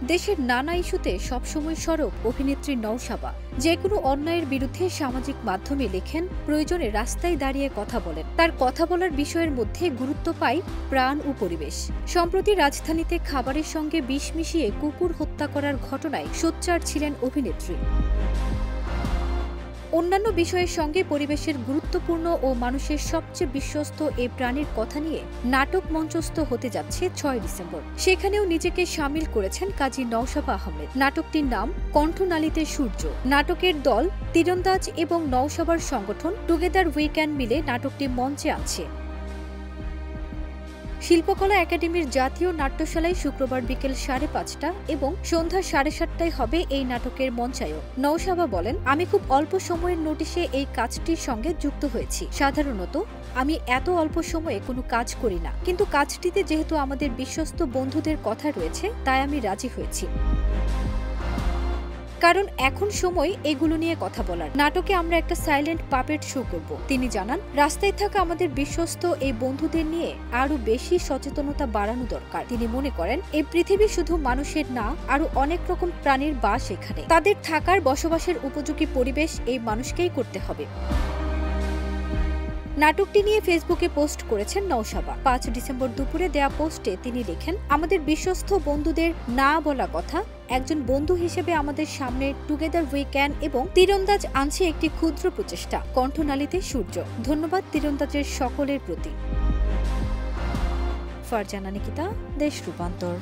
দেশের নানা ইস্যুতে সবসময় সরব অভিনেত্রী নওশাবা। যে কোনো অন্যায়ের বিরুদ্ধে সামাজিক মাধ্যমে লেখেন, প্রয়োজনে রাস্তায় দাঁড়িয়ে কথা বলেন। তার কথা বলার বিষয়ের মধ্যে গুরুত্ব পায় প্রাণ ও পরিবেশ। সম্প্রতি রাজধানীতে খাবারের সঙ্গে বিষ মিশিয়ে কুকুর হত্যা করার ঘটনায় সোচ্চার ছিলেন অভিনেত্রী। অন্যান্য বিষয়ের সঙ্গে পরিবেশের গুরুত্বপূর্ণ ও মানুষের সবচেয়ে বিশ্বস্ত এই প্রাণীর কথা নিয়ে নাটক মঞ্চস্থ হতে যাচ্ছে ৬ ডিসেম্বর। সেখানেও নিজেকে সামিল করেছেন কাজী নওশাবা আহমেদ। নাটকটির নাম কণ্ঠনালীতে সূর্য। নাটকের দল তীরন্দাজ এবং নওশাবার সংগঠন টুগেদার উই ক্যান মিলে নাটকটি মঞ্চে আনছে। শিল্পকলা একাডেমির জাতীয় নাট্যশালায় শুক্রবার বিকেল ৫:৩০ এবং সন্ধ্যা ৭:৩০টায় হবে এই নাটকের মঞ্চায়ন। নওশাবা বলেন, আমি খুব অল্প সময়ের নোটিশে এই কাজটির সঙ্গে যুক্ত হয়েছি। সাধারণত আমি এত অল্প সময়ে কোনো কাজ করি না, কিন্তু কাজটিতে যেহেতু আমাদের বিশ্বস্ত বন্ধুদের কথা রয়েছে, তাই আমি রাজি হয়েছি। কারণ এখন সময় এগুলো নিয়ে কথা বলার। নাটকে আমরা একটা সাইলেন্ট পাপেট শো করব। তিনি জানান, রাস্তায় থাকা আমাদের বিশ্বস্ত এই বন্ধুদের নিয়ে আরো বেশি সচেতনতা বাড়ানো দরকার। তিনি মনে করেন, এই পৃথিবী শুধু মানুষের না, আরো অনেক রকম প্রাণীর বাস এখানে। তাদের থাকার বসবাসের উপযোগী পরিবেশ এই মানুষকেই করতে হবে। নাটকটি নিয়ে ফেসবুকে পোস্ট করেছেন নওশাবা। ৫ ডিসেম্বর দুপুরে দেয়া পোস্টে তিনি লেখেন, আমাদের বিশ্বস্ত বন্ধুদের না বলা কথা, একজন বন্ধু হিসেবে আমাদের সামনে টুগেদার উই ক্যান এবং তীরন্দাজ আনছে একটি ক্ষুদ্র প্রচেষ্টা, কণ্ঠনালীতে সূর্য। ধন্যবাদ তীরন্দাজের সকলের প্রতি। ফারজানা নিকিতা, দেশ রূপান্তর।